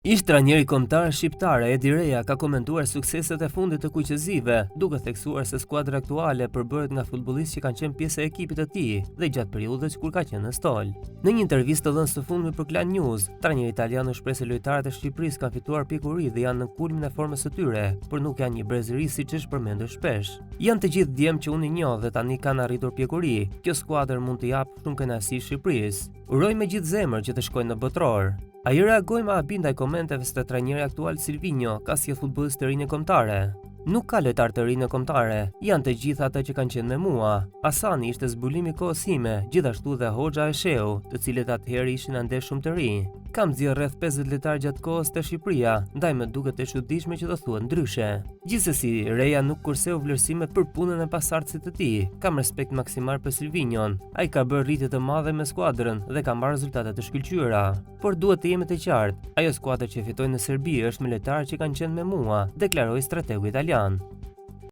Ish trajneri kombëtar shqiptar Edi Reja ka komentuar sukseset e fundit të kuqëzive, duke theksuar se skuadra aktuale përbëhet nga futbollistë që kanë qenë pjesë e ekipit të tij dhe gjatë periudhës kur ka qenë në stol. Në një intervistë të dhënë së fundmi për Klan News, trajneri italian u shpreh se lojtarët e Shqipërisë kanë fituar pikuri dhe janë në kulmin e formës së tyre, por nuk janë një brezëri siç është përmendur shpesh. Janë të gjithë djem që unë i njoh dhe tani kanë arritur pikuri. Kjo skuadër mund të japë shumë kënaqësi Shqipërisë. Uroj me gjithë zemër që të shkojnë në botror. Ai reagoi me habi ndaj komenteve se trajneri aktual Silvinho ka si futbollist të rinë kombëtare. Nuk ka lojtar të rinë kombëtare, janë të gjithë ata që kanë qenë me mua. Asani ishte zbulimi i kohës sime, gjithashtu dhe Hoxha e Sheu, të cilët atëherë ishin ande shumë të rinj. Kam nxjerr rreth 50 lojtarë gjatë kohës te Shqipëria, ndaj më duket e çuditshme që të thuhet ndryshe. Gjithsesi, Reja nuk kurseu vlerësime për punën e pasardhësit të tij. Kam respekt maksimal për Silvinhon. Ai ka bërë rritje të madhe me skuadrën dhe ka marrë rezultate të shkëlqyera. Por duhet të jemi të qartë, ajo skuadër që fitoi në Serbi është me lojtarë që kanë qenë me mua, deklaroi strategu italian.